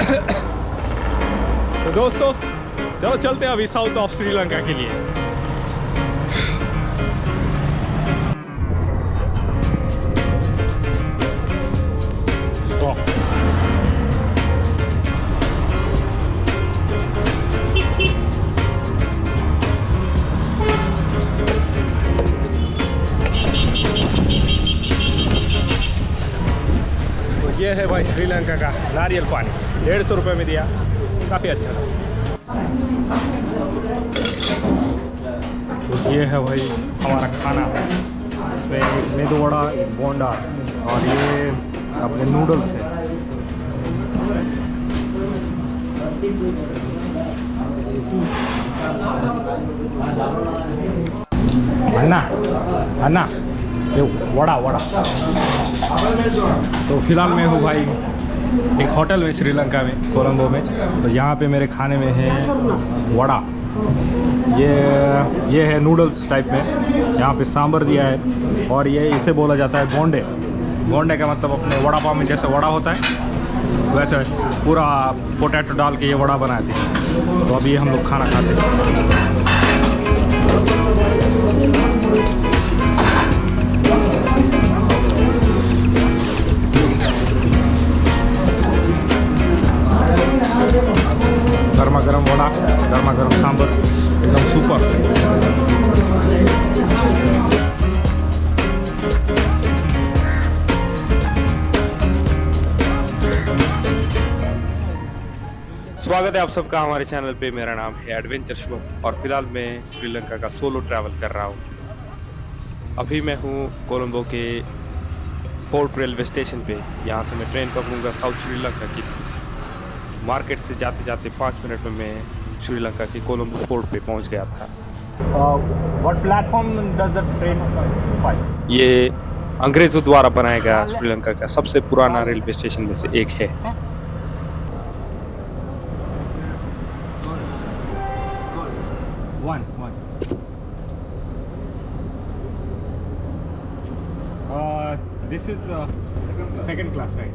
तो दोस्तों चलो चलते हैं अभी साउथ ऑफ श्रीलंका के लिए। ये है भाई श्रीलंका का नारियल पानी, 150 रुपये में दिया, काफ़ी अच्छा था। तो ये है भाई हमारा खाना, इसमें एक मेदू वड़ा, एक बोंडा और ये अपने नूडल्स है। अन्ना अन्ना ये वड़ा वड़ा। तो फिलहाल मैं हूँ भाई एक होटल में श्रीलंका में, कोलंबो में। तो यहाँ पे मेरे खाने में है वड़ा, ये है नूडल्स टाइप में, यहाँ पे सांभर दिया है और ये इसे बोला जाता है बोंडे। बोंडे का मतलब अपने वड़ा पाव में जैसे वड़ा होता है वैसे पूरा पोटैटो डाल के ये वड़ा बनाते हैं। तो अभी हम लोग खाना खाते हैं। गर्मा गर्म वड़ा, गर्मा गर्म सांभर, एकदम सुपर। स्वागत है आप सबका हमारे चैनल पे। मेरा नाम है एडवेंचर शुभम और फिलहाल मैं श्रीलंका का सोलो ट्रैवल कर रहा हूँ। अभी मैं हूँ कोलंबो के फोर्ट रेलवे स्टेशन पे। यहाँ से मैं ट्रेन पकड़ूंगा साउथ श्रीलंका की। मार्केट से जाते जाते 5 मिनट में मैं श्रीलंका के कोलंबो फोर्ट पे पहुँच गया था। What platform does the train fight? ये अंग्रेज़ों द्वारा बनाया गया श्रीलंका का सबसे पुराना रेलवे स्टेशन में से एक है। This is second class, right?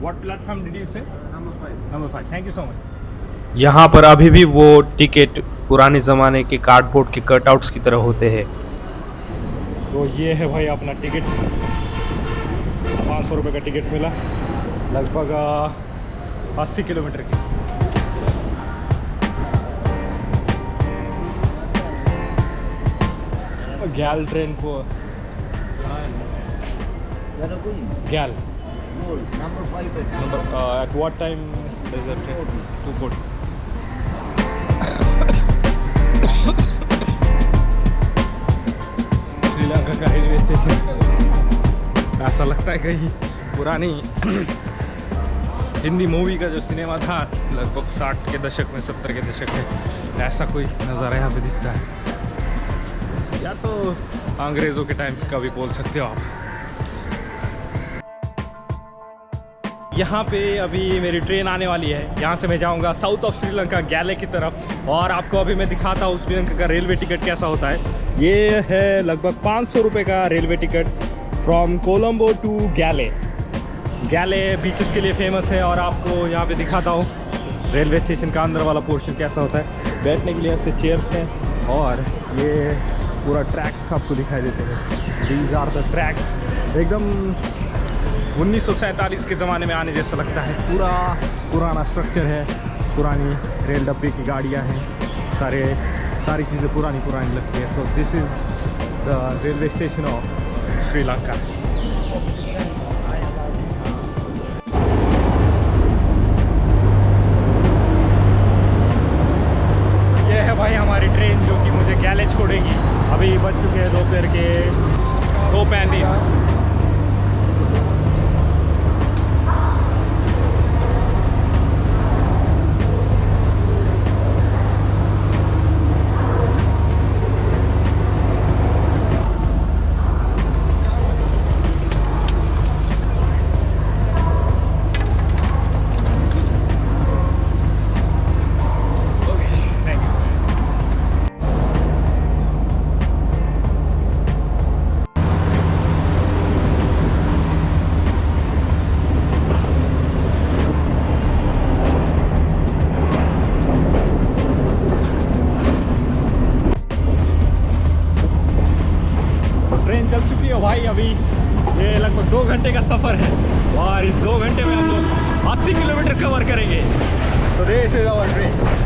What platform did you say? Number 5. Number 5. Thank you so much. यहाँ पर अभी भी वो टिकट पुराने ज़माने के कार्डबोर्ड के कटआउट्स की तरह होते हैं। तो ये है भाई अपना टिकट, 500 रुपये का टिकट मिला, लगभग 80 किलोमीटर की। गैल ट्रेन को गैल number 5 at what time does the train to go? Sri Lanka का रेलवे स्टेशन ऐसा लगता है कहीं पुरानी हिंदी मूवी का जो सिनेमा था लगभग 60 के दशक में, 70 के दशक में, ऐसा कोई नज़ारा यहाँ पे दिखता है। या तो अंग्रेज़ों के टाइम का भी बोल सकते हो आप। यहाँ पे अभी मेरी ट्रेन आने वाली है। यहाँ से मैं जाऊँगा साउथ ऑफ श्रीलंका गैले की तरफ और आपको अभी मैं दिखाता हूँ श्रीलंका का रेलवे टिकट कैसा होता है। ये है लगभग 500 रुपये का railway ticket from Colombo to Galle. Galle beaches के लिए फेमस है और आपको यहाँ पे दिखाता हूँ रेलवे स्टेशन का अंदर वाला पोर्शन कैसा होता है। बैठने के लिए ऐसे चेयर्स हैं और ये पूरा ट्रैक्स आपको दिखाई देते हैं। These are the tracks. एकदम 1947 के ज़माने में आने जैसा लगता है। पूरा पुराना स्ट्रक्चर है, पुरानी रेल डब्बे की गाड़ियाँ हैं, सारी चीज़ें पुरानी लगती है। So this is the railway station of Sri Lanka. ये है भाई हमारी ट्रेन जो कि मुझे गैले छोड़ेगी। अभी बज चुके हैं दोपहर के 2:35। ये लगभग 2 घंटे का सफ़र है और इस 2 घंटे में हम लोग 80 किलोमीटर कवर करेंगे। तो दिस इज आवर ट्रेन।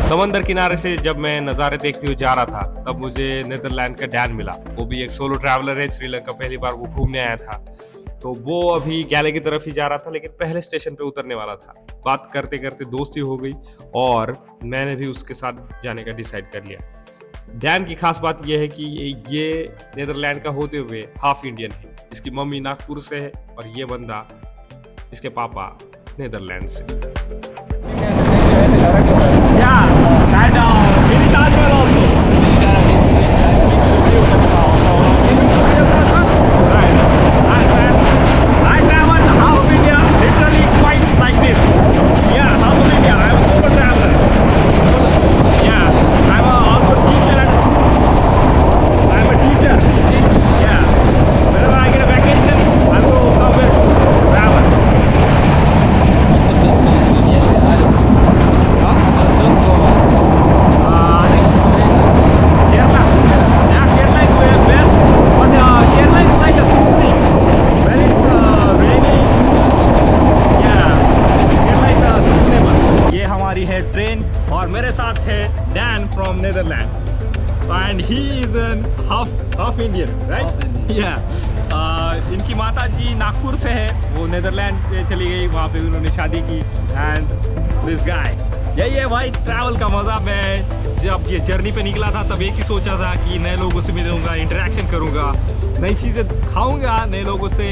समंदर किनारे से जब मैं नज़ारे देखते हुए जा रहा था तब मुझे नीदरलैंड का डैन मिला। वो भी एक सोलो ट्रैवलर है, श्रीलंका पहली बार वो घूमने आया था। तो वो अभी गैले की तरफ ही जा रहा था, लेकिन पहले स्टेशन पे उतरने वाला था। बात करते करते दोस्ती हो गई और मैंने भी उसके साथ जाने का डिसाइड कर लिया। डैन की खास बात यह है कि ये नीदरलैंड का होते हुए हाफ इंडियन है। इसकी मम्मी नागपुर से है और ये बंदा, इसके पापा नीदरलैंड से। ट्रेन और मेरे साथ है Dan from Netherland and he is an half Indian, right? या इनकी माता जी नागपुर से है, वो नीदरलैंड पे चली गई, वहाँ पे उन्होंने शादी की। एंड दिस गाय, यही है भाई ट्रैवल का मज़ा। मैं जब ये जर्नी पे निकला था तब एक ही सोचा था कि नए लोगों से मिलूंगा, इंटरेक्शन करूंगा, नई चीज़ें खाऊंगा, नए लोगों से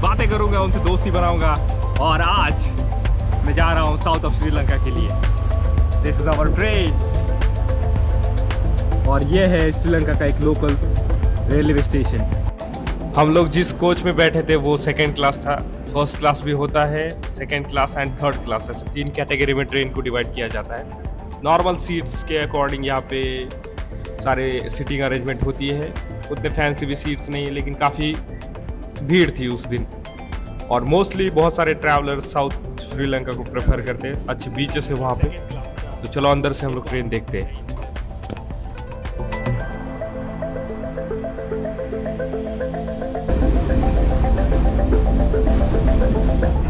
बातें करूंगा, उनसे दोस्ती बनाऊंगा। और आज मैं जा रहा हूँ साउथ ऑफ श्रीलंका के लिए। दिस इज आवर ट्रेन और ये है श्रीलंका का एक लोकल रेलवे स्टेशन। हम लोग जिस कोच में बैठे थे वो सेकंड क्लास था। फर्स्ट क्लास भी होता है, second class and third class, ऐसे 3 कैटेगरी में ट्रेन को डिवाइड किया जाता है। नॉर्मल सीट्स के अकॉर्डिंग यहाँ पे सारे सीटिंग अरेंजमेंट होती है। उतने फैंसी भी सीट्स नहीं है, लेकिन काफ़ी भीड़ थी उस दिन और मोस्टली बहुत सारे ट्रैवलर्स साउथ श्रीलंका को प्रेफर करते हैं। अच्छे बीचेस है वहाँ पे। तो चलो अंदर से हम लोग ट्रेन देखते हैं।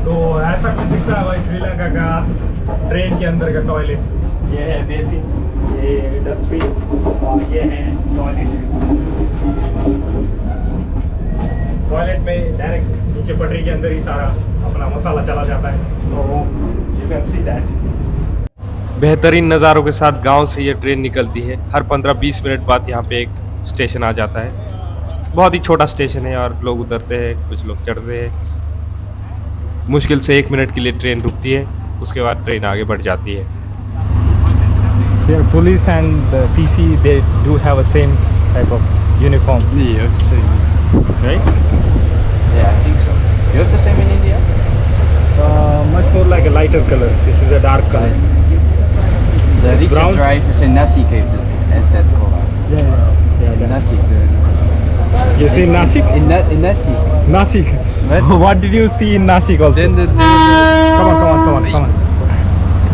तो ऐसा कुछ दिखता है भाई श्रीलंका का ट्रेन के अंदर का टॉयलेट। ये है बेसिन, ये डस्टबिन और ये है टॉयलेट। टॉयलेट में डायरेक्ट नीचे पटरी के अंदर ही सारा अपना मसाला चला जाता है। तो यू कैन सी दैट। बेहतरीन नज़ारों के साथ गांव से ये ट्रेन निकलती है। हर 15-20 मिनट बाद यहाँ पे एक स्टेशन आ जाता है। बहुत ही छोटा स्टेशन है और लोग उतरते हैं, कुछ लोग चढ़ते हैं। मुश्किल से 1 मिनट के लिए ट्रेन रुकती है, उसके बाद ट्रेन आगे बढ़ जाती है। Police and TC, they do have a same type of uniform. Yeah, it's the same. Right? Yeah, I think so. You have the same in India? Much more like a lighter color. This is a dark color. The rickshaw brown. drivers in Nasik has that color. Yeah. Nasik. You see Nasik? In Nasik. Nasik. What? What did you see in Nasik also? Then Come on.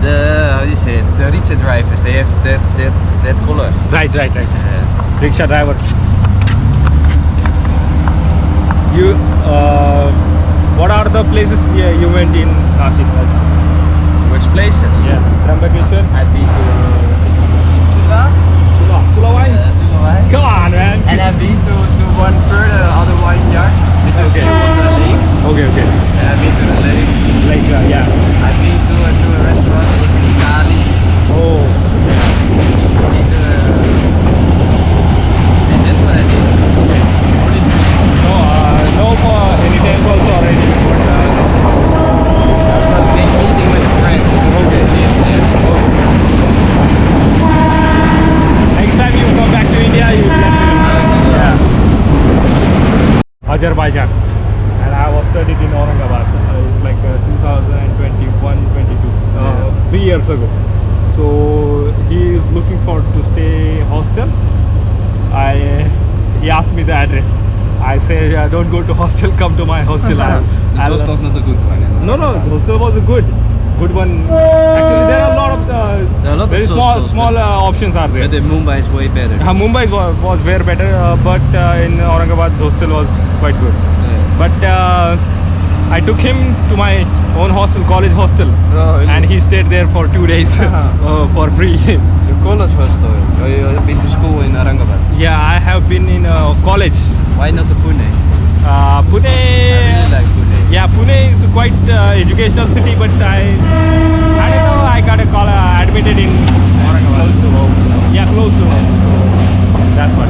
the how do you say it? The rickshaw drivers, they have that color. Right. rickshaw drivers. You, what are the places you went in Nashik? Which places? Yeah, Trambakeshwar. I've been to Sula. Sula Wines. Sula Wines. Come on, man. And I've been to one further, other vineyard. With a Okay. view on the lake. Okay. And I've been to the lake. Like, yeah. I've been to a restaurant in Italy. Oh. And that's what I did. Okay. No for any temples or anything. I was on a big meeting with a friend. Okay. Next time you come back to India, you will let me know. Yeah. Azerbaijan. And I was studied in Aurangabad. It's like 2021-22, 3 years ago. So he is looking for to stay hostel. He asked me the address. I say don't go to hostel, come to my hostel. This hostel's not a good one. No, the hostel was a good one. Actually, there are a lot of There are a lot of very hostels, small options are there. But in Mumbai is way better. Mumbai was way better, but in Aurangabad hostel was quite good. But I took him to my own hostel, college hostel, and he stayed there for 2 days for free. Your college hostel. You've been to school in Aurangabad. Yeah, I have been in college. Why not to Pune? Pune. I really like Pune. Yeah, Pune is quite educational city, but I don't know. I got admitted in Aurangabad. Close to home. Yeah, close to home. That's what.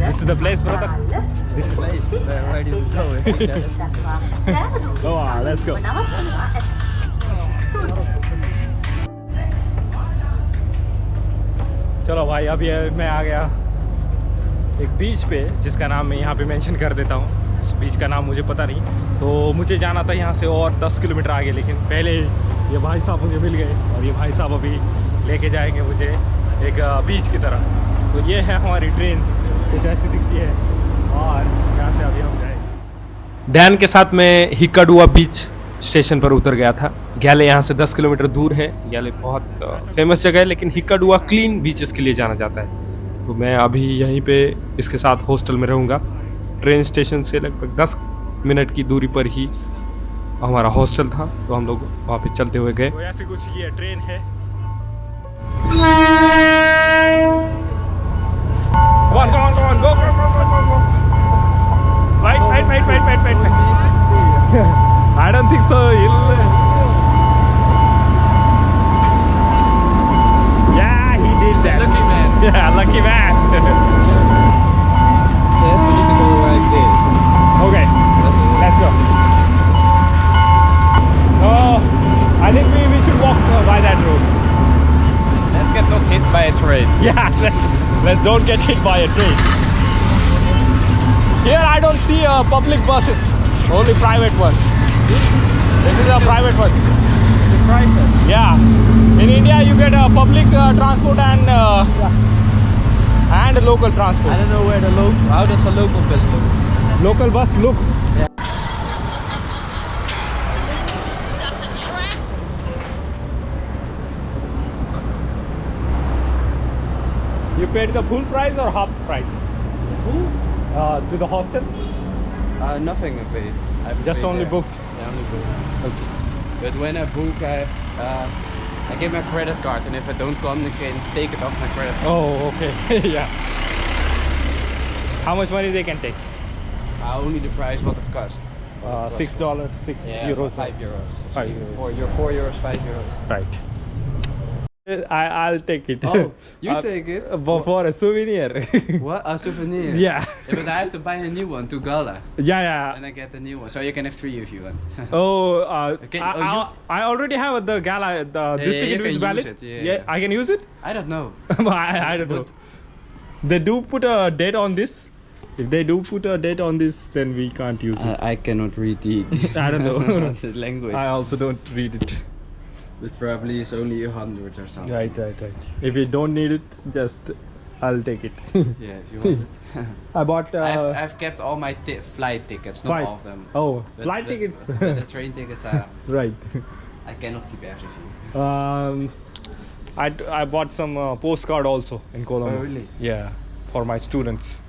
This is the place, brother. This is Place. Where do you go? Go on, let's go. चलो भाई, अभी मैं आ गया एक बीच पे जिसका नाम मैं यहाँ पे मेंशन कर देता हूँ। उस बीच का नाम मुझे पता नहीं, तो मुझे जाना था यहाँ से और 10 किलोमीटर आगे, लेकिन पहले ये भाई साहब मुझे मिल गए और ये भाई साहब अभी लेके जाएंगे मुझे एक बीच की तरफ। तो ये है हमारी ट्रेन, कुछ ऐसी दिखती है और यहाँ से अभी हम जाएंगे। डैन के साथ मैं हिक्काडुआ बीच स्टेशन पर उतर गया था। ग्याले यहाँ से 10 किलोमीटर दूर है। ग्याले बहुत फेमस जगह है, लेकिन हिक्काडुआ क्लीन बीचेस के लिए जाना जाता है। तो मैं अभी यहीं पे इसके साथ हॉस्टल में रहूँगा। ट्रेन स्टेशन से लगभग 10 मिनट की दूरी पर ही हमारा हॉस्टल था, तो हम लोग वहाँ पे चलते हुए गए। तो ऐसी कुछ ये ट्रेन है। Come on, go. Wait. I don't think so. Yeah, he did that. Lucky man. Yeah, lucky man. Yes, we need to go like this. Okay, let's go. Oh, I think we should walk by that road. Let's get not hit by a train. Yeah, let's don't get hit by a train. Here I don't see public buses, only private ones. This is a private one. The private. Yeah, in India you get a public transport and local transport. I don't know where the local. How does a local bus look? Local bus look. You paid the full price or half price? Who? To the hostel? Nothing I paid. I've Just paid only there. booked. Yeah, only booked. Okay. But when I book, I give my credit card, and if I don't come, they can take it off my credit card. Oh, okay. Yeah. How much money they can take? Only the price what it cost. $6, €6. Yeah, €5. 5 euros. For your €4, €5. Right. I'll take it. Oh, you take it? For a souvenir. What? A souvenir? Yeah. But I have to buy a new one to Gala. Yeah. And I get the new one. So you can have 3 if you want. Oh, Okay, I already have the gala. This yeah, ticket you is can valid. use it, yeah. I can use it. I don't know. I don't know. They do put a date on this. If they do put a date on this, then we can't use it. I cannot read the I don't know. the language. I also don't read it. It probably is only 100 or something. Right. If you don't need it, just I'll take it. Yeah, if you want it. I bought. I've kept all my flight tickets, not all of them. Oh, But- flight but- tickets. but the train tickets are. Right. I cannot keep everything. I bought some postcard also in Colombo. Oh, really? Yeah, for my students.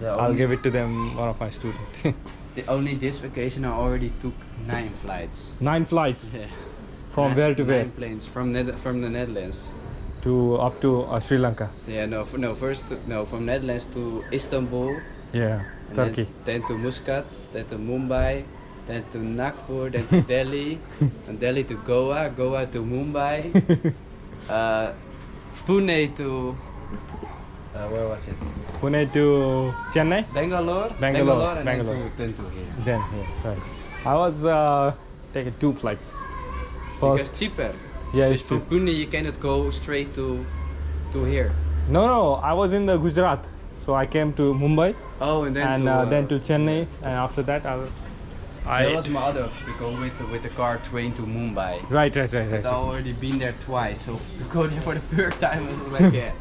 I'll give it to them, one of my students. Only this vacation I already took 9 flights. 9 flights. Yeah. From where to where? 9 planes from the Netherlands. To up to Sri Lanka. Yeah, from Netherlands to Istanbul. Yeah, And Turkey. Then to Muscat, then to Mumbai, then to Nagpur, then to Delhi, and Delhi to Goa, Goa to Mumbai, Pune to where was it? Pune to Chennai. Bangalore, and Bangalore. then to here. Then here, right. I was taking 2 flights. Because First, cheaper. yeah, Because it's from cheap. Pune you cannot go straight to here. No, I was in the Gujarat, so I came to Mumbai Oh, and then then to Chennai, and after that that was my other option to go with the car train to Mumbai. Right. But I've already been there twice, so to go there for the third time I was like, yeah,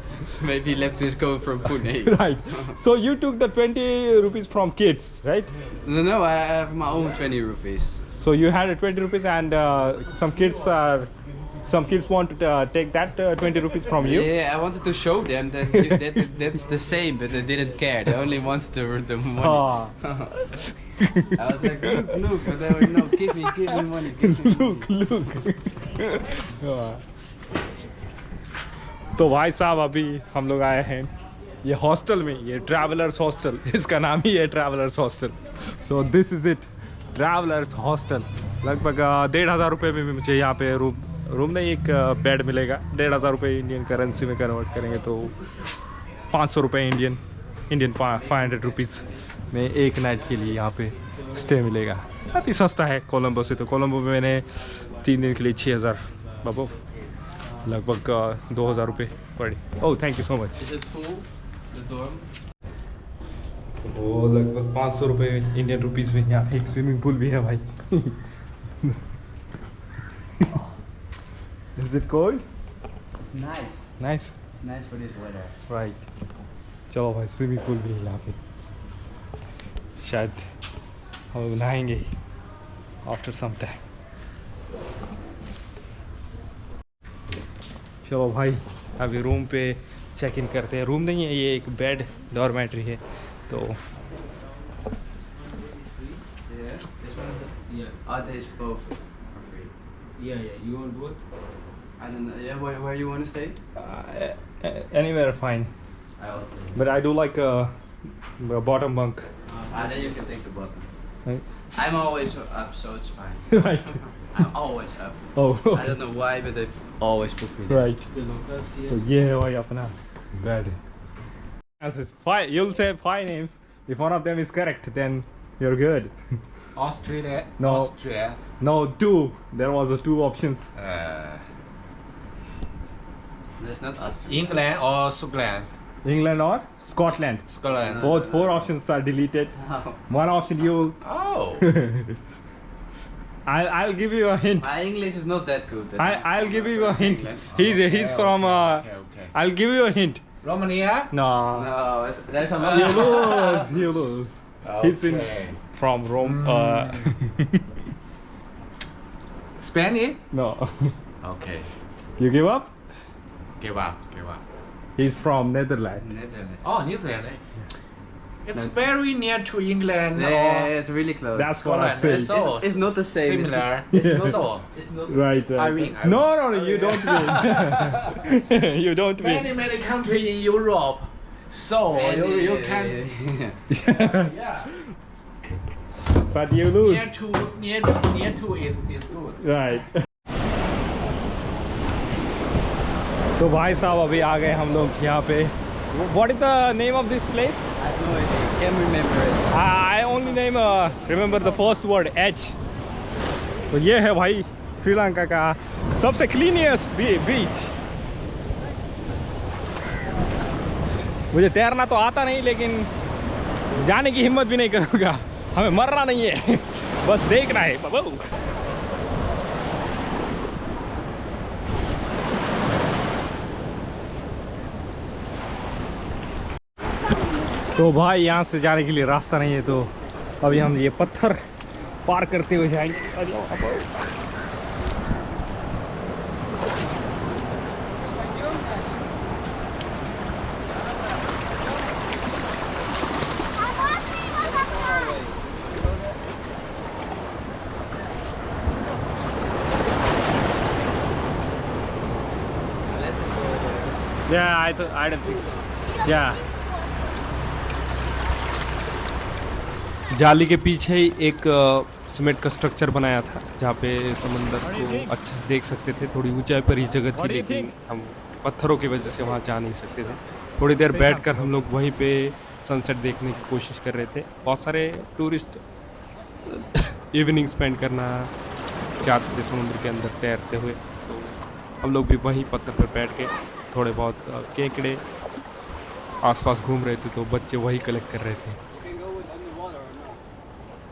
maybe let's just go from Pune. Right. So you took the 20 rupees from kids, right? No, I have my own 20 rupees. So you had a 20 rupees, and some kids want to take that 20 rupees from you. Yeah, I wanted to show them that, that's the same, but they didn't care. They only wanted the money. Ah. I was like, look, but they were no, give me money, give me money. हाँ। तो भाई साहब अभी हम लोग आए हैं ये हॉस्टल में, ये ट्रैवलर्स हॉस्टल, इसका नाम ही है travellers hostel. So this is it, travellers hostel. लगभग 1500 रुपये में भी मुझे यहाँ पे रूम नहीं, एक बेड मिलेगा. 1500 रुपये इंडियन करेंसी में कन्वर्ट करेंगे तो 500 रुपये इंडियन 500 रुपीज़ में एक नाइट के लिए यहाँ पे स्टे मिलेगा. काफ़ी सस्ता है कोलंबो से. तो कोलंबो में मैंने 3 दिन के लिए 6000 बाबू, लगभग 2000 रुपये पड़े. Oh thank you so much. Is it full, the dorm? वो लगभग 500 रुपये इंडियन रुपीज़ में यहाँ एक स्विमिंग पूल भी है भाई. Is it cold? It's nice. Nice. It's nice for this weather. Right. चलो भाई स्विमिंग पूल भी है यहाँ पे. शायद हम लोग नहाएंगे आफ्टर सम टाइम. चलो भाई अभी रूम पे चेक इन करते हैं. रूम नहीं है ये, एक बेड डॉर्मेट्री है. तो Yeah. This one is the. Yeah, Oh, this both are free. yeah. You want both? I don't know. Yeah, where you want to stay? anywhere fine, I'll. but I do like a bottom bunk. Then you can take the bottom. Right. I'm always up, so it's fine. Right. I'm always up. Oh. I don't know why, but they always put me there. Right. The locals, So yes. ये है भाई अपना bed. Five. You'll say 5 names. If one of them is correct, then you're good. Australia. No. Austria. No, 2. There was 2 options. That's not us. England or Scotland. England or Scotland. Scotland. Both 4 options are deleted. One option you. Oh. I'll give you a hint. My English is not that good. I'll give you a hint. England. He's from. Okay. I'll give you a hint. Romania. No. No, there's You another. lose. You lose. He's in Okay. from Rome. Spanish. No. Okay. You give up? Give up. He's from Netherlands. Netherlands. Oh, New Zealand. It's very near to England. Yeah, it's really close. That's what I'm Scotland. saying. So It's not the same. It's Similar. not, So, it's not. Right. I win. No, you don't win. You don't win. many countries in Europe. So you can. Yeah. But you lose. Near to is good. Right. तो भाई साहब अभी आ गए हम लोग यहाँ पे. What is the name of this place? I have no idea. Can't remember it. I only name remember the first word H. तो ये है भाई श्रीलंका का सबसे क्लीनियस्ट बीच. मुझे तैरना तो आता नहीं, लेकिन जाने की हिम्मत भी नहीं करूँगा. हमें मरना नहीं है, बस देखना है बाबू. तो भाई यहाँ से जाने के लिए रास्ता नहीं है, तो अभी हम ये पत्थर पार करते हुए जाएंगे. Yeah, I don't think so. Yeah. जाली के पीछे ही एक सीमेंट का स्ट्रक्चर बनाया था, जहाँ पे समंदर को अच्छे से देख सकते थे. थोड़ी ऊंचाई पर ही जगह थी, लेकिन हम पत्थरों की वजह से वहाँ जा नहीं सकते थे. थोड़ी देर बैठकर हम लोग वहीं पे सनसेट देखने की कोशिश कर रहे थे. बहुत सारे टूरिस्ट इवनिंग स्पेंड करना चाहते थे समुद्र के अंदर तैरते हुए. तो हम लोग भी वहीं पत्थर पर बैठ के थोड़े बहुत केकड़े आसपास घूम रहे थे, तो बच्चे वही कलेक्ट कर रहे थे.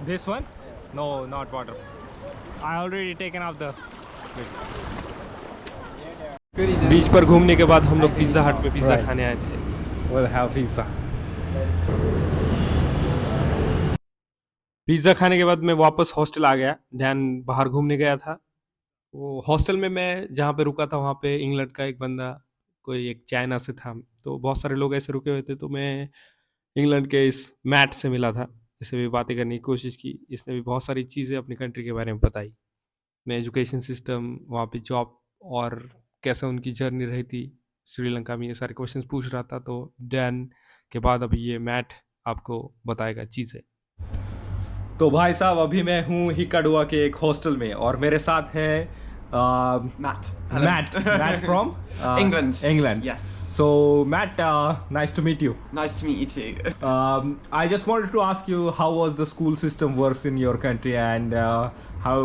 This one? No, not water. I already taken out the. बीच पर घूमने के बाद हम लोग पिज़्ज़ा हट में पिज़्ज़ा खाने आए थे. We'll have pizza. पिज़्ज़ा खाने के बाद मैं वापस हॉस्टल आ गया. ध्यान बाहर घूमने गया था. वो हॉस्टल में मैं जहाँ पे रुका था वहाँ पे इंग्लैंड का एक बंदा, कोई एक चाइना से था. तो बहुत सारे लोग ऐसे रुके हुए थे, तो मैं इंग्लैंड के इस मैट से मिला था. इससे भी बातें करने की कोशिश की. इसने भी बहुत सारी चीज़ें अपनी कंट्री के बारे में बताई. मैं एजुकेशन सिस्टम, वहाँ पे जॉब और कैसे उनकी जर्नी रही थी श्रीलंका में, ये सारे क्वेश्चंस पूछ रहा था. तो डैन के बाद अभी ये मैट आपको बताएगा चीज़ें. तो भाई साहब अभी मैं हूँ हिकाडुआ के एक हॉस्टल में, और मेरे साथ है Matt. Matt from England. Yes. So Matt, nice to meet you. Nice to meet you too. I just wanted to ask you, how was the school system works in your country, and how,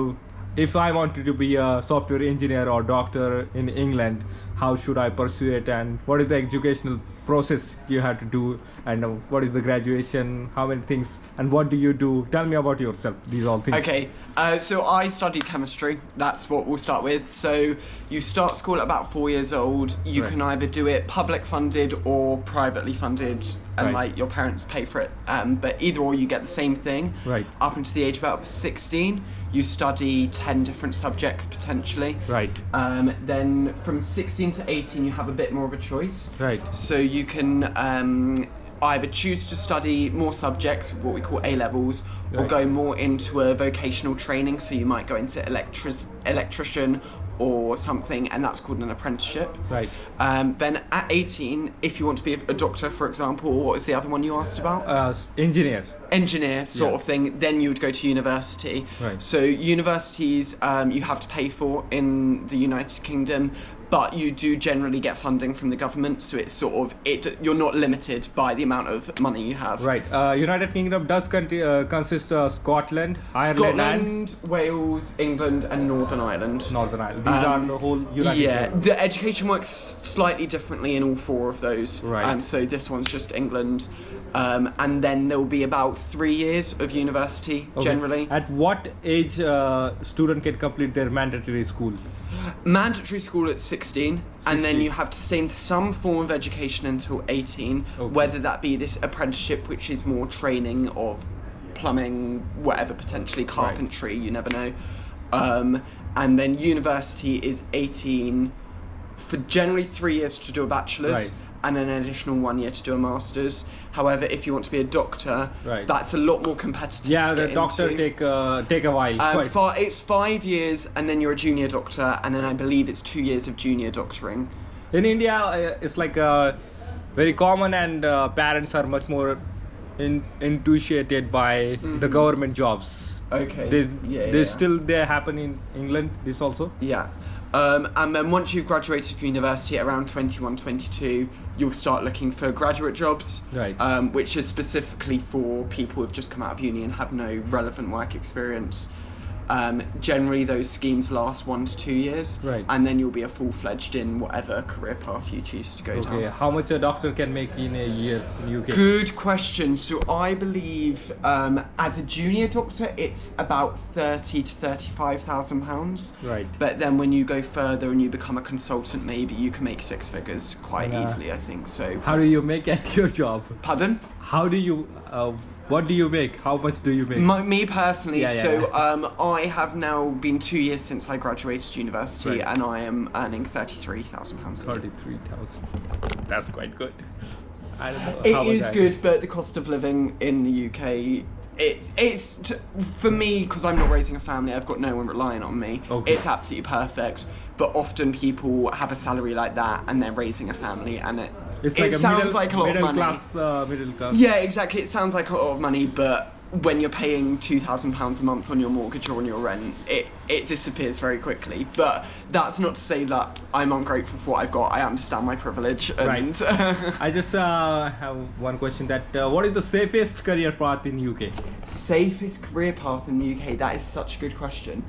if I wanted to be a software engineer or doctor in England, how should I pursue it, and what is the educational process you have to do, and what is the graduation, how many things, and what do you do? Tell me about yourself, these all things. Okay, so I studied chemistry. That's what we'll start with. So you start school at about 4 years old. You Right. can either do it public funded or privately funded, and Right. like your parents pay for it. But either or, you get the same thing. Right. Up until the age of about 16, you study 10 different subjects potentially. Right. Then from 16 to 18, you have a bit more of a choice. Right. So you can either choose to study more subjects, what we call A levels, or Right. go more into a vocational training. So you might go into electrician or something, and that's called an apprenticeship. Right. Then at 18, if you want to be a doctor, for example, or what was the other one you asked about? Engineer. Engineer sort Yeah. of thing, then you would go to university. Right. So universities you have to pay for in the United Kingdom, but you do generally get funding from the government, so it's sort of you're not limited by the amount of money you have. Right. United Kingdom does consist of Scotland, Ireland, and Scotland, Wales, England, and Northern Ireland. Northern Ireland. These are the whole United Yeah, Kingdom. the education works slightly differently in all four of those. Right. So this one's just England. And then there will be about 3 years of university Okay. generally. At what age student can complete their mandatory school? Mandatory school at 16, and then 16. you have to stay in some form of education until 18, Okay. whether that be this apprenticeship, which is more training of plumbing, whatever, potentially carpentry, you never know. And then university is 18 for generally 3 years to do a bachelor's. Right. And an additional 1 year to do a master's. However, if you want to be a doctor, Right. that's a lot more competitive. Yeah, to the get doctor into. take a while. quite. It's 5 years, and then you're a junior doctor, and then I believe it's 2 years of junior doctoring. In India, it's like very common, and parents are much more enthusiastic by the government jobs. Okay. They still they happen in England. This also. Yeah. And then once you've graduated from university at around 21, 22, you'll start looking for graduate jobs, Right. Which is specifically for people who've just come out of uni and have no relevant work experience. Generally, those schemes last 1 to 2 years, Right. and then you'll be a full-fledged in whatever career path you choose to go Okay, down. how much a doctor can make in a year in UK? Good question. So I believe as a junior doctor, it's about 30 to 35,000 pounds. Right. But then when you go further and you become a consultant, maybe you can make 6 figures quite And, easily, I think. So, How do you make at your job? pardon? How do you, what do you make? How much do you make? Me personally, Yeah, yeah, so yeah. I have now been 2 years since I graduated university, Right. and I am earning £33,000 a year. 33,000. That's quite good. I don't know. It how much is good, but the cost of living in the UK, for me, because I'm not raising a family, I've got no one relying on me. Okay. It's absolutely perfect. But often people have a salary like that, and they're raising a family, and It's like it a sounds like a lot of money. Middle class. Yeah, exactly. It sounds like a lot of money, but when you're paying £2,000 a month on your mortgage or on your rent, it disappears very quickly. But that's not to say that I'm ungrateful for what I've got. I understand my privilege. And Right. I just have one question. That what is the safest career path in UK? Safest career path in the UK? That is such a good question.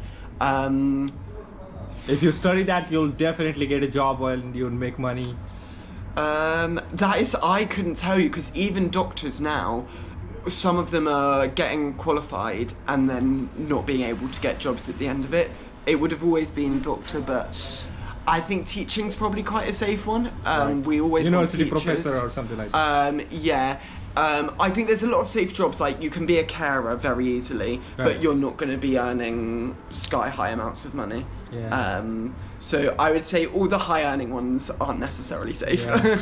If you study that, you'll definitely get a job and you'll make money. That is, I couldn't tell you, because even doctors now, some of them are getting qualified and then not being able to get jobs at the end of it. It would have always been doctor, but I think teaching's probably quite a safe one. Right. We always want University teachers. professor or something like that. Yeah. I think there's a lot of safe jobs, like you can be a carer very easily, Right. but you're not going to be earning sky-high amounts of money. Yeah. So I would say all the high-earning ones aren't necessarily safe. Yeah.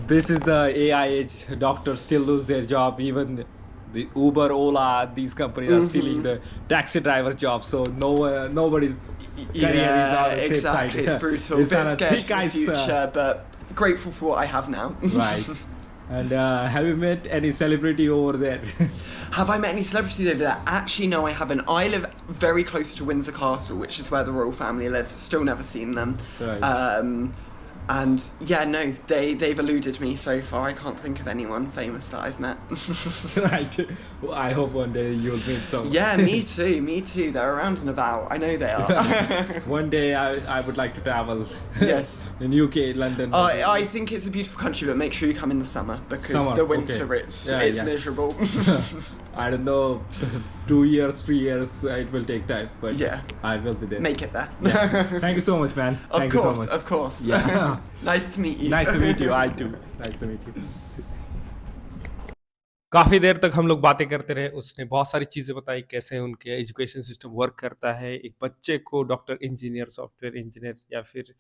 This is the AI age. Doctors still lose their job. Even the Uber, Ola, these companies are stealing the taxi driver's job. So nobody's career is on the safe exactly. side. It's brutal. It's A on bit a scared thick for the ice, future, but grateful for what I have now. Right. And have you met any celebrity over there? Have I met any celebrities over there? Actually, no, I haven't. I live very close to Windsor Castle, which is where the royal family live. Still never seen them. Right. And yeah, no, they've eluded me so far. I can't think of anyone famous that I've met. Right. Well, I hope one day you'll meet someone. Yeah, me too. Me too. They're around and about. I know they are. One day I would like to travel. Yes. In UK, London. I think it's a beautiful country, but make sure you come in the summer, because Summer, the winter okay. it's Yeah. miserable. I don't know, 2 years, 3 years, it will take time, but Yeah. I will be there. Make it there. Yeah. Thank you so much, man. Of Thank course, you so much. of course. Yeah. Nice to meet you. Nice to meet you. I too. Nice to meet you. काफ़ी देर तक हम लोग बातें करते रहे. उसने बहुत सारी चीज़ें बताई कैसे उनके एजुकेशन सिस्टम वर्क करता है. एक बच्चे को डॉक्टर इंजीनियर, सॉफ्टवेयर इंजीनियर या फिर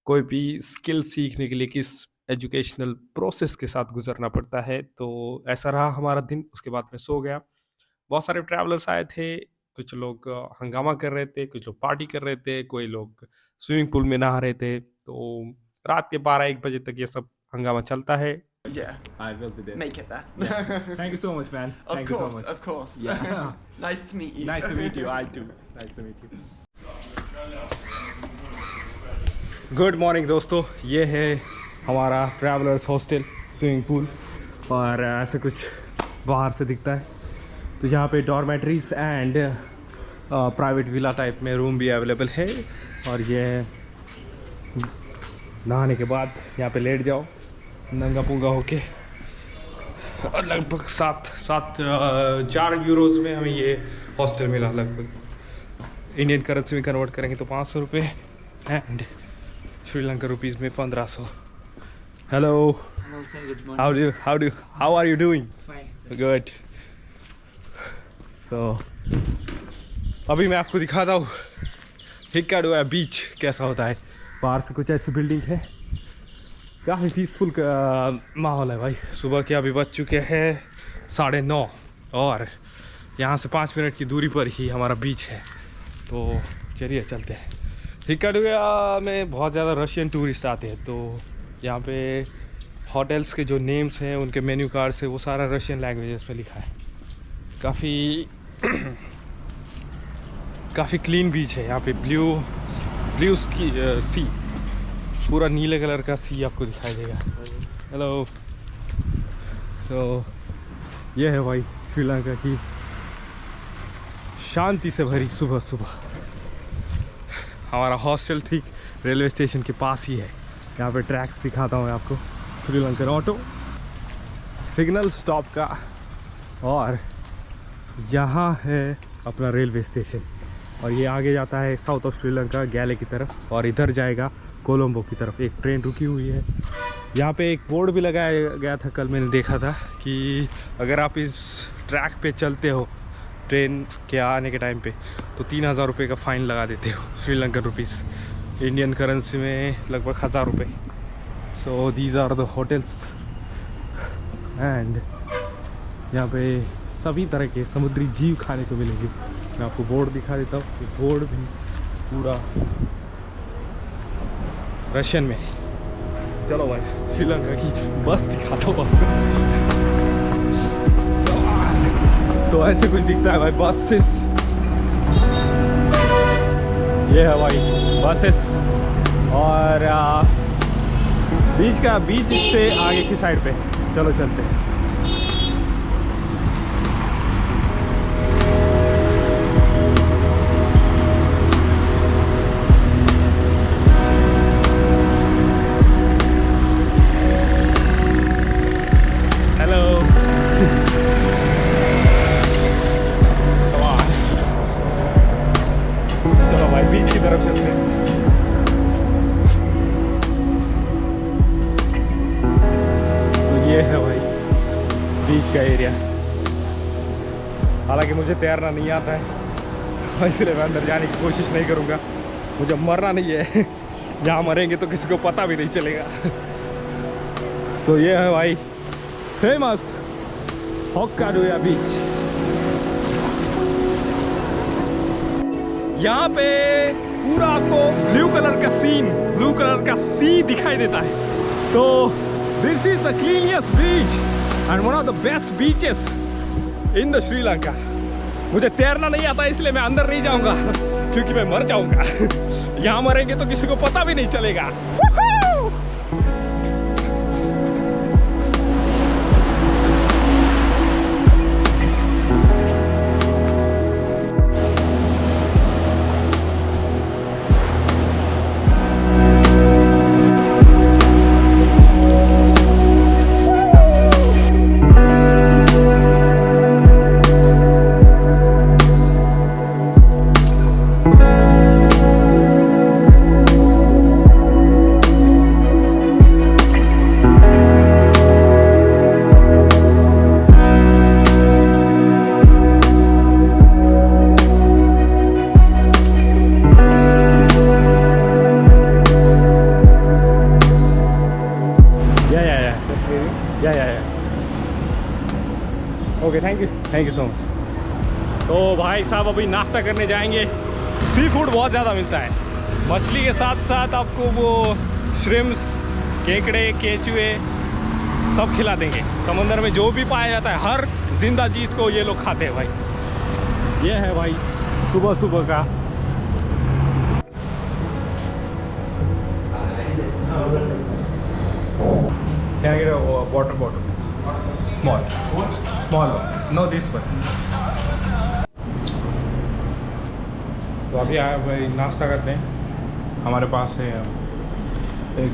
कोई भी स्किल सीखने के लिए किस एजुकेशनल प्रोसेस के साथ गुजरना पड़ता है. तो ऐसा रहा हमारा दिन. उसके बाद मैं सो गया. बहुत सारे ट्रैवलर्स आए थे. कुछ लोग हंगामा कर रहे थे, कुछ लोग पार्टी कर रहे थे, कोई लोग स्विमिंग पूल में नहा रहे थे. तो रात के 12-1 बजे तक ये सब हंगामा चलता है. Yeah. I will be there. Make it there. Yeah. Thank you so much, man. Of Thank you so course, much. of course. Yeah. Nice to meet you. Nice to meet you. I too. Nice to meet you. Good morning दोस्तों. ये है हमारा travellers hostel swimming pool और ऐसे कुछ बाहर से दिखता है. तो यहाँ पे dormitories and private villa type में रूम भी अवेलेबल है. और ये नहाने के बाद यहाँ पे लेट जाओ नंगा पुंगा होके. और लगभग 4 यूरोज़ में हमें ये हॉस्टल मिला. लगभग इंडियन करेंसी में कन्वर्ट करेंगे तो 500 रुपये एंड श्रीलंका रुपीज़ में 1500. Hello. Hello, sir. Good morning. How are you doing? Fine, sir. Good. So अभी मैं आपको दिखाता हूँ हिक्काडुआ बीच कैसा होता है. बाहर से कुछ ऐसी बिल्डिंग है. काफ़ी पीसफुल का माहौल है भाई. सुबह के अभी बज चुके हैं 9:30 और यहाँ से 5 मिनट की दूरी पर ही हमारा बीच है. तो चलिए चलते हैं. हिक्काडुआ में बहुत ज़्यादा रशियन टूरिस्ट आते हैं. तो यहाँ पे होटल्स के जो नेम्स हैं उनके मेन्यू कार्ड से वो सारा रशियन लैंग्वेजेस में लिखा है. काफ़ी क्लीन बीच है यहाँ पे. ब्लू ब्लू सी, पूरा नीले कलर का सी आपको दिखाई देगा। हेलो। तो ये है भाई श्रीलंका की शांति से भरी सुबह सुबह। हमारा हॉस्टल ठीक रेलवे स्टेशन के पास ही है। यहाँ पे ट्रैक्स दिखाता हूँ मैं आपको, श्रीलंकन ऑटो सिग्नल स्टॉप का, और यहाँ है अपना रेलवे स्टेशन। और ये आगे जाता है साउथ ऑफ श्रीलंका गैले की तरफ, और इधर जाएगा कोलंबो की तरफ। एक ट्रेन रुकी हुई है यहाँ पे। एक बोर्ड भी लगाया गया था, कल मैंने देखा था, कि अगर आप इस ट्रैक पे चलते हो ट्रेन के आने के टाइम पे तो 3000 रुपये का फ़ाइन लगा देते हो, श्रीलंकन रुपीज़, इंडियन करेंसी में लगभग 1000 रुपये। So these are the hotels and यहाँ पे सभी तरह के समुद्री जीव खाने को मिलेंगे। मैं आपको बोर्ड दिखा देता हूँ। बोर्ड भी पूरा रशियन में। चलो भाई श्रीलंका की बस दिखाता हूँ आपको। तो ऐसे कुछ दिखता है भाई, बसेस। ये है भाई बसेस, और बीच इससे आगे की साइड पे। चलो चलते हैं। बीच की तरफ चलते हैं। तो ये है भाई बीच का एरिया। हालांकि मुझे तैरना नहीं आता है, इसलिए मैं अंदर जाने की कोशिश नहीं करूँगा। मुझे मरना नहीं है, यहाँ मरेंगे तो किसी को पता भी नहीं चलेगा। तो ये है भाई फेमस होक्काडोया बीच। यहाँ पे पूरा आपको ब्लू कलर का सीन, ब्लू कलर का सी दिखाई देता है। तो this is the cleanest beach and one of the best beaches in the Sri Lanka. मुझे तैरना नहीं आता इसलिए मैं अंदर नहीं जाऊंगा, क्योंकि मैं मर जाऊंगा। यहाँ मरेंगे तो किसी को पता भी नहीं चलेगा। Okay, thank you so much. तो भाई साहब अभी नाश्ता करने जाएंगे। सी फूड बहुत ज़्यादा मिलता है। मछली के साथ साथ आपको वो श्रिम्स, केकड़े, केचुए सब खिला देंगे। समुद्र में जो भी पाया जाता है हर जिंदा चीज़ को ये लोग खाते हैं भाई। ये है भाई सुबह सुबह का Can I get a water bottle? Small one. No, this one. तो अभी आए भाई नाश्ता करते हैं। हमारे पास है एक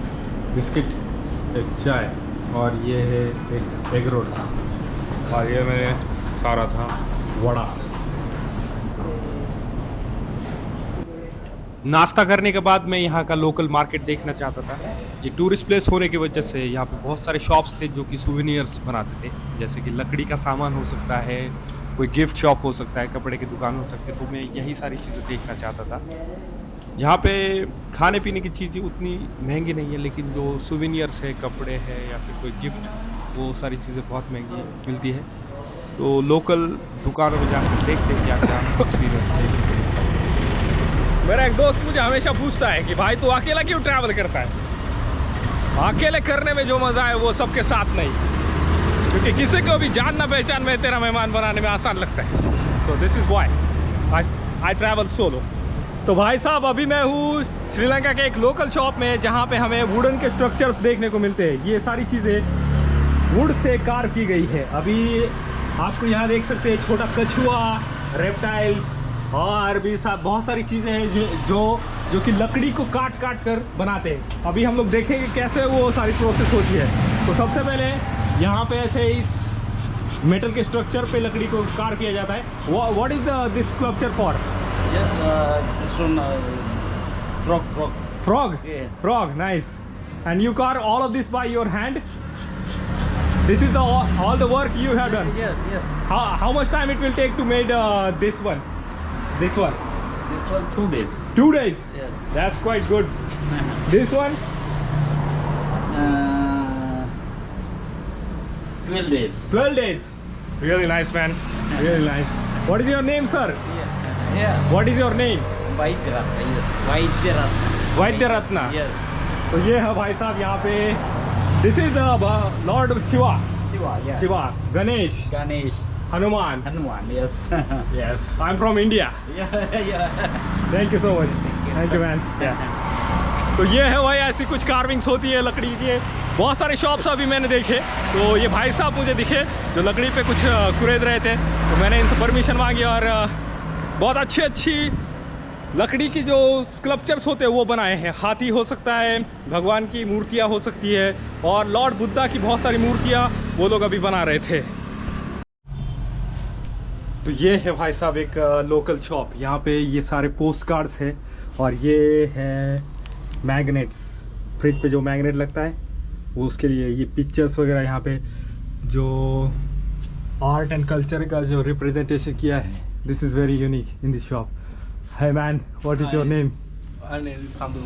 बिस्किट, एक चाय, और ये है एक एग रोल, और ये मैंने खा रहा था वड़ा। नाश्ता करने के बाद मैं यहाँ का लोकल मार्केट देखना चाहता था। ये टूरिस्ट प्लेस होने की वजह से यहाँ पे बहुत सारे शॉप्स थे जो कि सुवेनियर्स बनाते थे, जैसे कि लकड़ी का सामान हो सकता है, कोई गिफ्ट शॉप हो सकता है, कपड़े की दुकान हो सकती है। तो मैं यही सारी चीज़ें देखना चाहता था। यहाँ पे खाने पीने की चीज़ें उतनी महंगी नहीं है, लेकिन जो सुवेनियर्स है, कपड़े है या फिर कोई गिफ्ट, वो सारी चीज़ें बहुत महंगी मिलती है। तो लोकल दुकानों में जाकर देखते हैं क्या क्या एक्सपीरियंस देखने को मिलता है। मेरा एक दोस्त मुझे हमेशा पूछता है कि भाई तू अकेला क्यों ट्रैवल करता है? अकेले करने में जो मज़ा है वो सबके साथ नहीं, क्योंकि किसी को भी जानना पहचान में तेरा मेहमान बनाने में आसान लगता है। तो this is why I travel solo. तो भाई साहब अभी मैं हूँ श्रीलंका के एक लोकल शॉप में जहाँ पे हमें वुडन के स्ट्रक्चर्स देखने को मिलते हैं। ये सारी चीज़ें वुड से कार्व की गई है। अभी आपको यहाँ देख सकते हैं छोटा कछुआ, रेप्टाइल्स और भी बहुत सारी चीज़ें हैं जो कि लकड़ी को काट काट कर बनाते हैं। अभी हम लोग देखेंगे कैसे वो सारी प्रोसेस होती है। तो सबसे पहले यहाँ पे ऐसे इस मेटल के स्ट्रक्चर पे लकड़ी को कार्व किया जाता है। What is this sculpture for? This one, frog. Yeah. Frog, nice. And you carve all of this by your hand? This is all the work you have done? Yes. How much time it will take to make this one? This one 2 days. 2 days? Yes. That's quite good. This one? 12 days. 12 days. Really nice, man. Really nice. What is your name, sir? Yeah. What is your name? Vaidyaratna. Yes. Vaidyaratna. Vaidyaratna. Yes. तो ये है भाई साहब यहाँ पे। This is Lord Shiva. Shiva. Yeah. Shiva. Ganesh. Ganesh. Hanuman. Hanuman. Yes. Yes. I'm from India. Yeah. Thank you so much. Thank you, man. Yeah. तो ये है भाई, ऐसी कुछ कार्विंग्स होती है लकड़ी की। बहुत सारे शॉप्स अभी मैंने देखे, तो ये भाई साहब मुझे दिखे जो लकड़ी पे कुछ कुरेद रहे थे। तो मैंने इनसे परमिशन मांगी और बहुत अच्छी लकड़ी की जो स्कल्पचर्स होते हैं वो बनाए हैं। हाथी हो सकता है, भगवान की मूर्तियाँ हो सकती है और लॉर्ड बुद्धा की बहुत सारी मूर्तियाँ वो लोग अभी बना रहे थे। तो ये है भाई साहब एक लोकल शॉप। यहाँ पे ये सारे पोस्ट कार्ड्स है और ये है मैग्नेट्स। फ्रिज पे जो मैग्नेट लगता है वो उसके लिए ये पिक्चर्स वगैरह यहाँ पे जो आर्ट एंड कल्चर का जो रिप्रेजेंटेशन किया है। This is very unique in this shop. Hi man, what is your name? My name is Sandhu.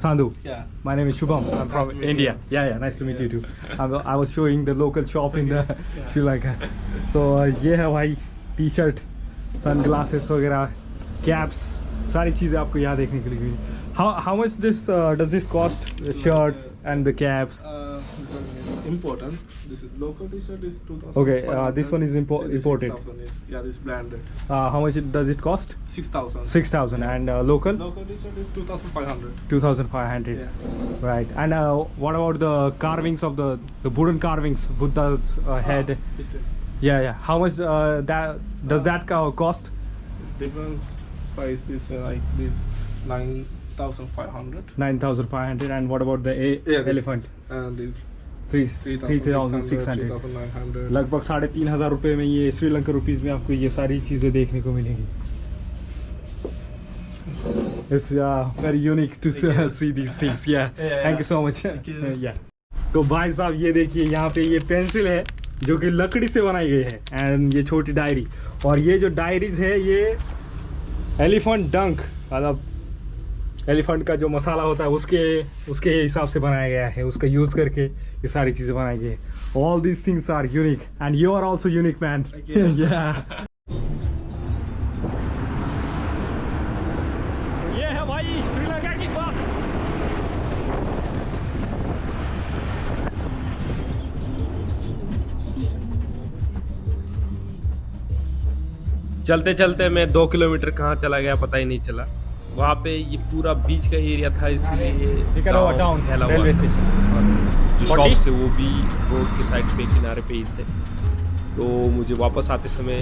Sandhu. Yeah. My name is Shubham. I'm from to meet India. you. Yeah, nice to meet you too. I was showing the local shop in the Sri Lanka. So ये है भाई T shirt, sunglasses वगैरह, caps, सारी चीज़ें आपको यहाँ देखने के लिए मिली। How much does this cost? The shirts and the caps. This one is important. This is local T-shirt is 2,000. Okay, this one is imported. 6,000 is, yeah, this branded. How much does it cost? 6,000. 6,000. And local? Local T-shirt is 2,500. 2,500. Yeah. Right. And what about the carvings of the wooden carvings, Buddha's head? It's the- Yeah. How much does that cost? It's different price. This like this 9,500. 9,500. And what about the this- elephant? And this 3,600. 3,600. लगभग 3,500 रुपये में ये Sri Lanka rupees में आपको ये सारी चीज़ें देखने को मिलेंगी। It's very unique to see these things. Yeah. Thank you so much. Yeah. तो भाई साहब ये देखिए, यहाँ पे ये पेंसिल है जो कि लकड़ी से बनाई गई है एंड ये छोटी डायरी। और ये जो डायरीज है ये एलिफेंट डंक, मतलब एलिफेंट का जो मसाला होता है उसके हिसाब से बनाया गया है। उसका यूज़ करके ये सारी चीज़ें बनाई गई है। All these things are unique and you are also unique man. ये है भाई श्रीलंका की बस। चलते चलते मैं 2 किलोमीटर कहाँ चला गया पता ही नहीं चला। वहाँ पे ये पूरा बीच का एरिया था, इसलिए टाउन फैला हुआ रेलवे था। स्टेशन। और जो 40? शॉप्स थे वो भी रोड के साइड पे किनारे पे ही थे। तो मुझे वापस आते समय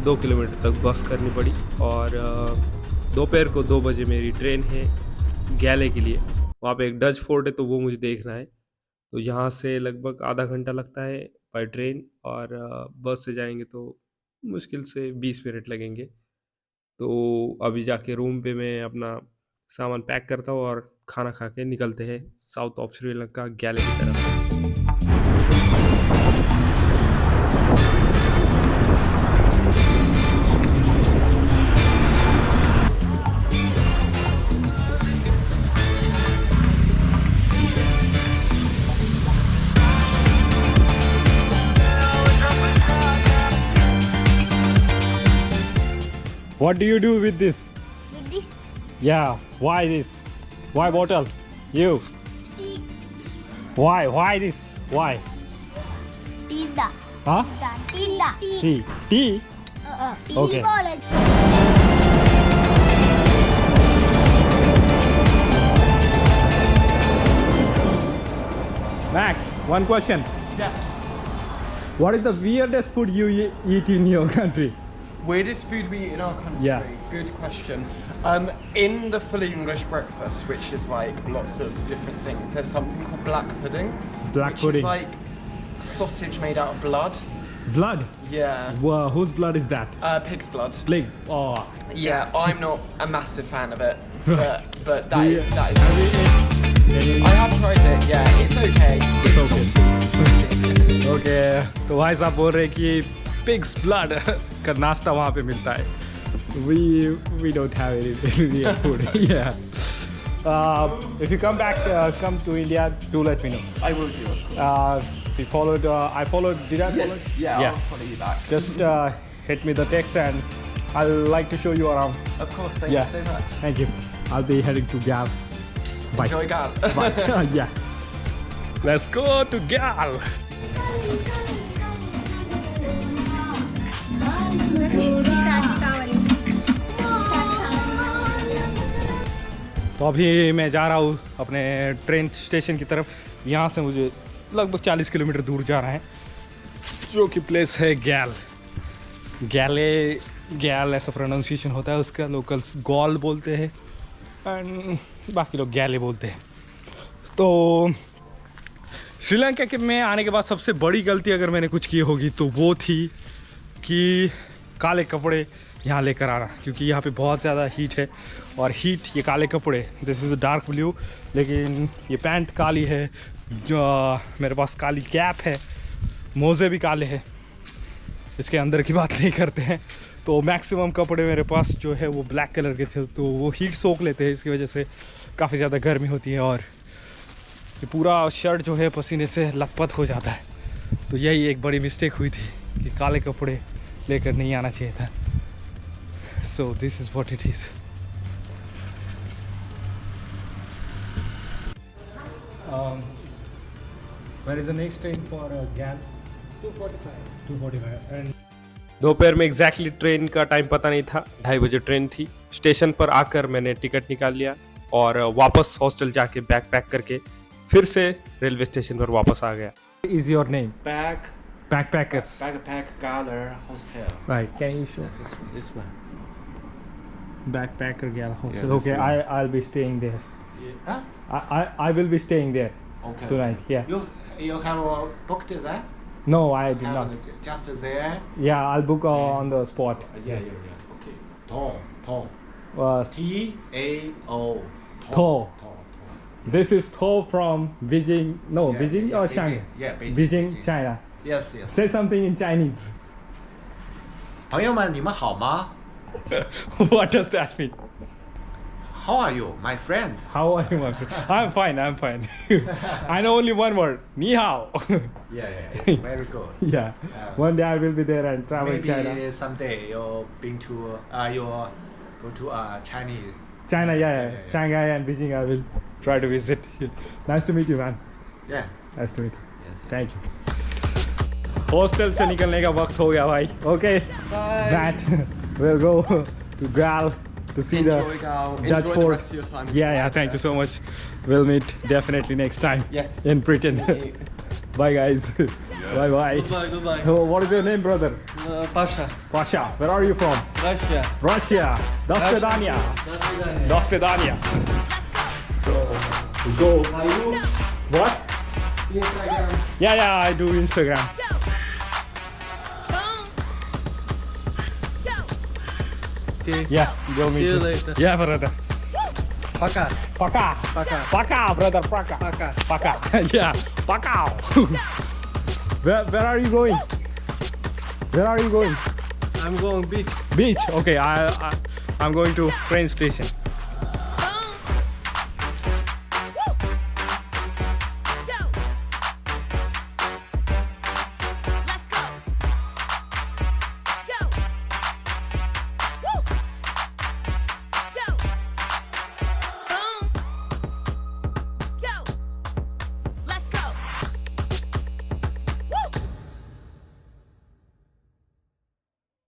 2 किलोमीटर तक बस करनी पड़ी और दोपहर को 2 बजे मेरी ट्रेन है गैले के लिए। वहाँ पे एक डच फोर्ट है तो वो मुझे देखना है। तो यहाँ से लगभग आधा घंटा लगता है बाय ट्रेन और बस से जाएंगे तो मुश्किल से 20 मिनट लगेंगे। तो अभी जाके रूम पे मैं अपना सामान पैक करता हूँ और खाना खा के निकलते हैं साउथ ऑफ श्रीलंका गैले की तरफ। What do you do with this? With this Yeah, why this? Why bottle? You? Why this? Why? pizza. Huh? Pizza. Tea. Tea? Okay. Pizza. One question. Yes. What is the weirdest food you eat in your country? Weirdest food we eat in our country? Yeah. Good question. In the fully English breakfast, which is like lots of different things, there's something called black pudding. Black which pudding. is like sausage made out of blood. Blood? Yeah. Wow, whose blood is that? Pig's blood. Pig. Oh. Yeah, I'm not a massive fan of it, but that Yeah. is. I have tried it. Yeah, it's okay. It's okay. Okay. तो भाई साहब बोल रहे हैं कि pigs blood का नाश्ता वहाँ पे मिलता है. We don't have any weird food. Yeah. If you come back, come to India, do let me know. I will do it. We followed. I followed. Did I follow? Yes. Yeah, I'll follow you back. Just hit me the text and I'll like to show you around. Of course. Thank Yeah. you so much. Thank you. I'll be heading to Gal. Bye. Enjoy Gal. Bye. Yeah. Let's go to Gal. तो अभी मैं जा रहा हूँ अपने train station की तरफ. यहाँ से मुझे लगभग 40 किलोमीटर दूर जाना है, जो कि प्लेस है गैल. गैल ऐसा प्रोनाउंसिएशन होता है उसका. लोकल्स गॉल बोलते हैं एंड बाकी लोग गैले बोलते हैं. तो श्रीलंका के में आने के बाद सबसे बड़ी गलती अगर मैंने कुछ की होगी तो वो थी कि काले कपड़े यहाँ लेकर आना, क्योंकि यहाँ पे बहुत ज़्यादा हीट है. और हीट, ये काले कपड़े, दिस इज़ डार्क ब्लू, लेकिन ये पैंट काली है, जो मेरे पास काली कैप है, मोज़े भी काले हैं. इसके अंदर की बात नहीं करते हैं. तो मैक्सिमम कपड़े मेरे पास जो है वो ब्लैक कलर के थे, तो वो हीट सोख लेते हैं. इसकी वजह से काफ़ी ज़्यादा गर्मी होती है और ये पूरा शर्ट जो है पसीने से लथपथ हो जाता है. तो यही एक बड़ी मिस्टेक हुई थी कि काले कपड़े लेकर नहीं आना चाहिए था. So this is what it is. Where is the next train for Gal? 2:45. And दोपहर में एग्जैक्टली ट्रेन का टाइम पता नहीं था. 2:30 बजे ट्रेन थी. स्टेशन पर आकर मैंने टिकट निकाल लिया और वापस हॉस्टल जाके बैग पैक करके फिर से रेलवे स्टेशन पर वापस आ गया. is your name? Backpackers. Backpack Galler Hostel. Right. Can you show? This one. Backpacker Gal Hostel. this Okay, one. I'll be staying there. Huh? I will be staying there Okay. tonight. Yeah. You have booked that? No, I did not. Just there? Yeah, I'll book on the spot. Yeah. Okay. Tho. T-A-O. Tho. This is Tho from Beijing. No, Yeah, Beijing yeah, or Beijing. Shanghai? Yeah, Beijing. Beijing, China. Yes. Say something in Chinese. 朋友们，你们好吗 What does that mean?？How are you, my friends? How are you, my friend? I'm fine. I know only one word. Ni hao. Yeah, it's very good. Yeah. One day I will be there and travel Maybe China. someday you'll go to Chinese. China, yeah. Shanghai and Beijing I will try to visit. Nice to meet you, man. Yeah. Nice to meet you. Thank you. Hostel से निकलने का वक्त हो गया भाई. Okay. Matt, we'll go to Gal to see Enjoy the Gal. Dutch Enjoy the fort. rest of your time. Yeah. Thank you so much. We'll meet definitely next time. Yes. In Britain. Bye, guys. Bye. Goodbye. Oh, what is your name, brother? Pasha. Pasha. Where are you from? Russia. До свидания. До свидания. So, we go. What? Instagram. Yeah, I do Instagram. Okay. Yeah, go meet See you later. Yeah, brother. Пока. Пока. Пока. Пока, brother. Пока. Пока. Пока. Yeah. Пока. Where are you going? Where are you going? I'm going beach. Beach. Okay, I'm going to train station.